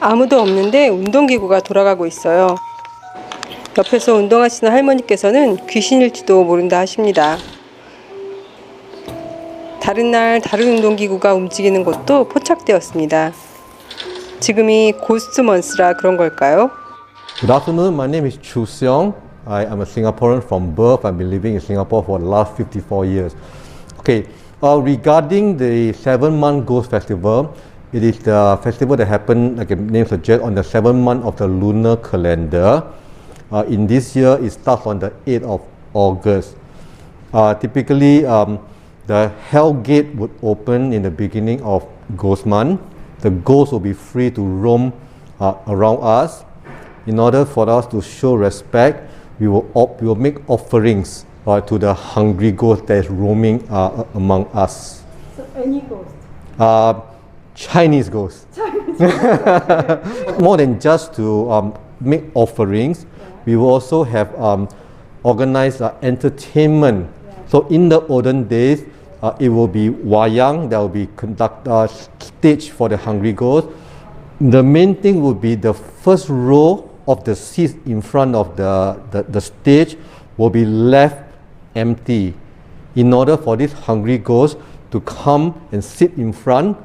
아무도 없는데 운동기구가 돌아가고 있어요. 옆에서 운동하시는 할머니께서는 귀신일지도 모른다 하십니다. 다른 날 다른 운동기구가 움직이는 곳도 포착되었습니다. 지금이 고스트먼스라 그런 걸까요? Good afternoon, my name is Chu Seong. I am a Singaporean from birth. I've been living in Singapore for the last 54 years. Okay, regarding the 7-month Ghost Festival, it is the festival that happened, like the name suggests, on the 7th month of the lunar calendar. In this year, it starts on the 8th of August. Typically, the Hell Gate would open in the beginning of Ghost Month. The ghosts will be free to roam around us. In order for us to show respect, we will make offerings to the hungry ghost that is roaming among us. So any ghost? Chinese ghosts. More than just to make offerings, we will also have organized entertainment. So in the olden days, it will be wayang, there will be stage for the hungry ghost. The main thing would be the first row of the seats in front of the stage will be left empty in order for this hungry ghost to come and sit in front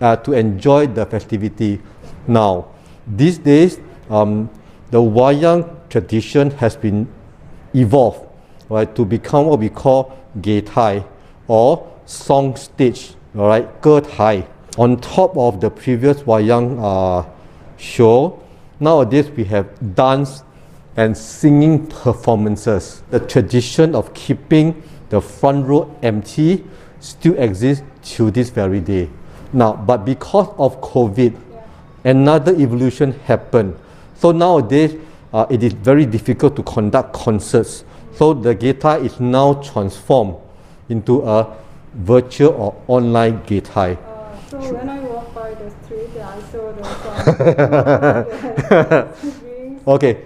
to enjoy the festivity. Now, these days, the wayang tradition has been evolved, right, to become what we call gay tai or song stage, all right, ge tai. On top of the previous wayang show, nowadays we have dance and singing performances. The tradition of keeping the front row empty still exists till this very day. Now, but because of COVID, another evolution happened. So nowadays, it is very difficult to conduct concerts. So the gay tai is now transformed into a virtual or online gay tai. So when I walk by the street, I saw the Okay,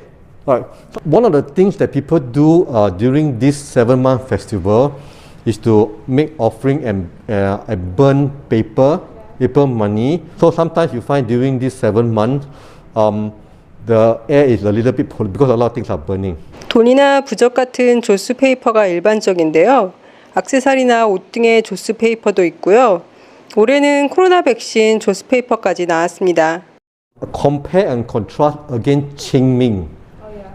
all right. One of the things that people do during this 7-month festival is to make offering and burn paper money. So sometimes you find during this 7 months, the air is a little bit polluted because a lot of things are burning. 돈이나 부적 같은 조스 페이퍼가 일반적인데요. 액세서리나 옷 등의 조스 페이퍼도 있고요. 올해는 코로나 백신 조스 페이퍼까지 나왔습니다. Compare and contrast against Qingming.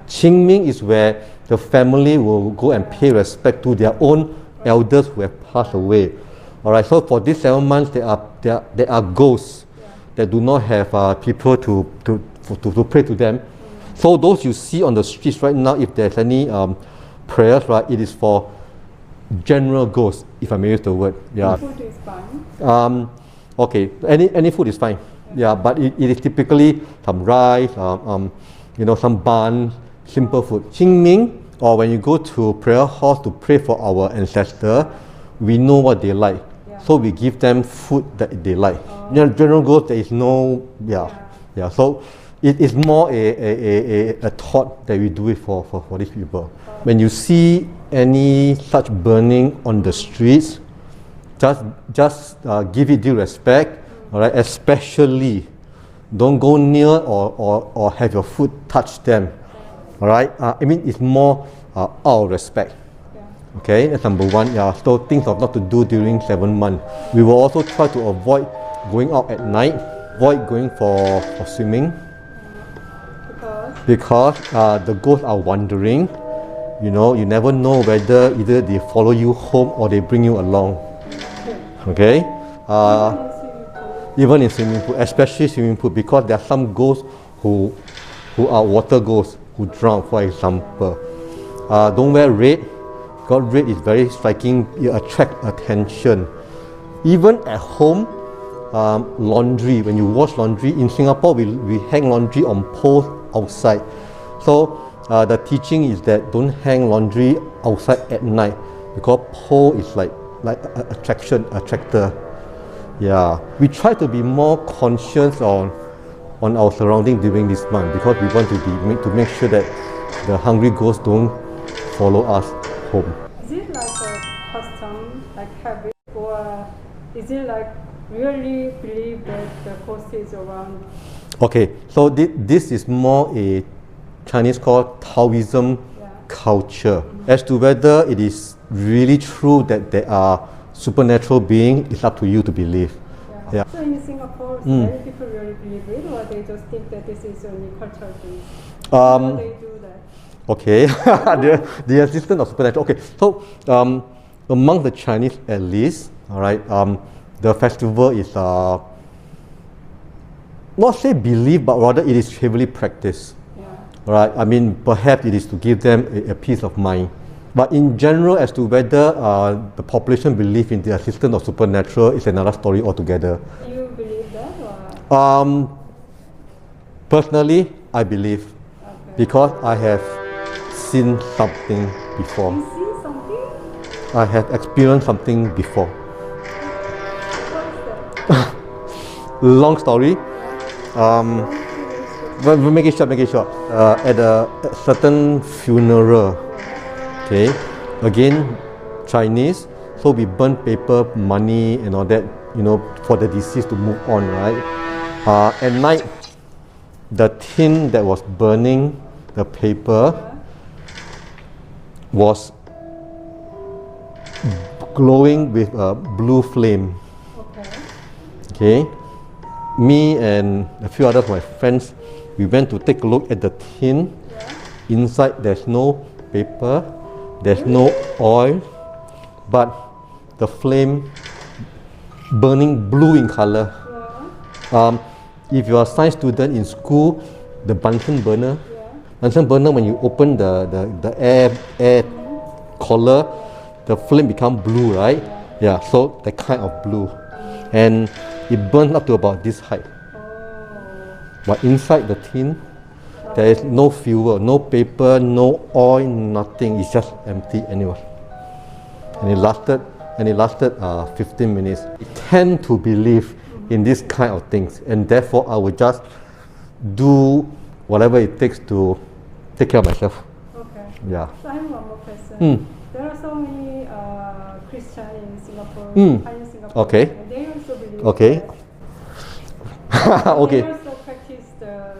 Qingming is where the family will go and pay respect to their own elders who have passed away. Alright, so for these 7 months, there are ghosts that do not have people to pray to them. So those you see on the streets right now, if there's any prayers, right, it is for general ghosts, if I may use the word. Yeah. food is fine. Okay, any food is fine. Yeah, but it is typically some rice, some bun, simple food. Qingming, or when you go to prayer halls to pray for our ancestors, we know what they like. So we give them food that they like. General ghosts, there is no, so it is more a thought that we do it for these people. When you see any such burning on the streets, just give it due respect, all right? Especially, don't go near or have your foot touch them, all right? I mean, it's more out of respect. Okay, that's number one. Yeah, so things of not to do during 7 months. We will also try to avoid going out at night, avoid going for swimming, because the ghosts are wandering. You know, you never know whether either they follow you home or they bring you along. Okay, even in swimming pool, especially swimming pool, because there are some ghosts who are water ghosts who drown, for example. Don't wear red. because red is very striking, it attracts attention. Even at home, laundry, when you wash laundry, in Singapore we hang laundry on poles outside. So the teaching is that don't hang laundry outside at night because pole is like attractor. Yeah, we try to be more conscious on our surroundings during this month because we want to make sure that the hungry ghosts don't follow us home. Is it like a custom, like habit, or is it like really believe that the ghost is around? Okay, so this is more a Chinese called Taoism culture. As to whether it is really true that there are supernatural beings, it's up to you to believe. Yeah. So in Singapore, many people really believe it, or they just think that this is only cultural thing. How they do that? Okay, the existence of supernatural. Okay, so among the Chinese at least, all right, the festival is not say belief, but rather it is heavily practiced. Yeah. Right? I mean, perhaps it is to give them a peace of mind. But in general, as to whether the population believe in the existence of supernatural is another story altogether. You believe that, or? Personally, I believe because I have seen something before. You see something? I have experienced something before. What is that? Long story. But we'll make it short. At a certain funeral, okay, again, Chinese, so we burn paper, money, and all that, you know, for the deceased to move on, right? At night, the tin that was burning the paper was glowing with a blue flame. Okay. Me and a few others of my friends, we went to take a look at the tin. Inside there's no paper, there's no oil, but the flame burning blue in color. If you are a science student in school, the Bunsen burner, when you open the air collar, the flame become blue, right? Yeah, so that kind of blue. And it burns up to about this height. But inside the tin, there is no fuel, no paper, no oil, nothing. It's just empty anyway. And it lasted 15 minutes. I tend to believe in this kind of things, and therefore I will just do whatever it takes to take care of myself. Okay. Yeah. So I have one more question. There are so many Christians in Singapore, in Singapore, Okay. and they also believe Okay. that. Okay. They also practice the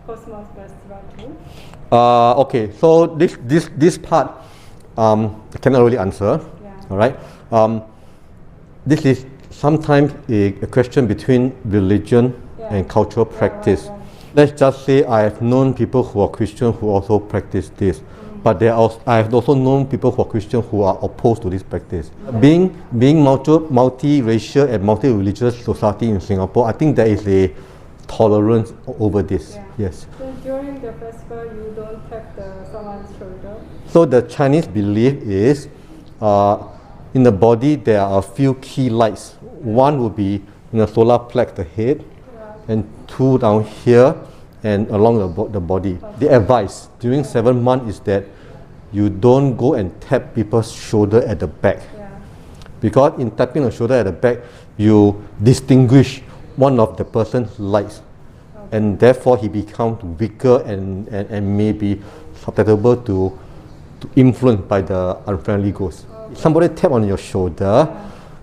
Cosmos Festival too. Okay. So this part, I cannot really answer. Yeah. All right. This is sometimes a question between religion and cultural practice. Let's just say I have known people who are Christian who also practice this. But I have also known people who are Christian who are opposed to this practice. Being multi-racial and multi-religious society in Singapore, I think there is a tolerance over this. Yes. So during the festival, you don't tap someone's shoulder. So the Chinese belief is, in the body there are a few key lights. One will be in the solar plex, the head, and two down here and along the body. The advice during 7 months is that you don't go and tap people's shoulder at the back. Because in tapping the shoulder at the back, you distinguish one of the person's lights. And therefore he becomes weaker and may be susceptible to influence by the unfriendly ghost. If somebody tap on your shoulder,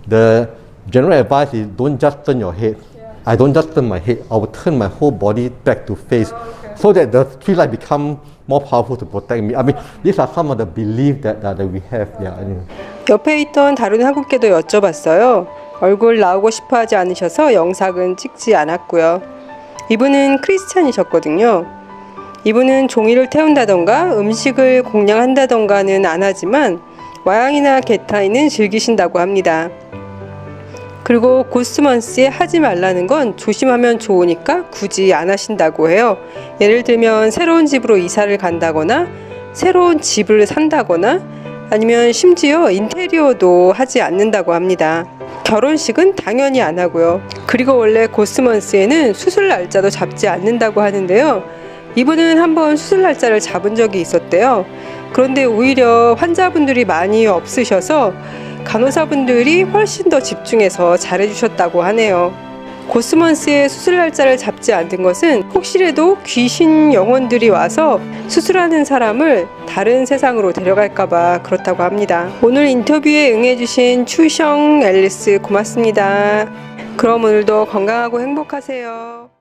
the general advice is don't just turn your head. I don't just turn my head, I will turn my whole body back to face so that the three lights become more powerful to protect me. I mean, these are some of the beliefs that we have. Yeah. 옆에 있던 다른 한국계도 여쭤봤어요. 얼굴 나오고 싶어 하지 않으셔서 영상은 찍지 않았고요. 이분은 크리스찬이셨거든요. 이분은 종이를 태운다던가 음식을 공양한다던가는 안 하지만 와양이나 게타이는 즐기신다고 합니다. 그리고 고스먼스에 하지 말라는 건 조심하면 좋으니까 굳이 안 하신다고 해요. 예를 들면 새로운 집으로 이사를 간다거나 새로운 집을 산다거나 아니면 심지어 인테리어도 하지 않는다고 합니다. 결혼식은 당연히 안 하고요. 그리고 원래 고스먼스에는 수술 날짜도 잡지 않는다고 하는데요. 이분은 한번 수술 날짜를 잡은 적이 있었대요. 그런데 오히려 환자분들이 많이 없으셔서 간호사분들이 훨씬 더 집중해서 잘해주셨다고 하네요. 고스먼스의 수술 날짜를 잡지 않는 것은 혹시라도 귀신 영혼들이 와서 수술하는 사람을 다른 세상으로 데려갈까봐 그렇다고 합니다. 오늘 인터뷰에 응해주신 추셩 앨리스 고맙습니다. 그럼 오늘도 건강하고 행복하세요.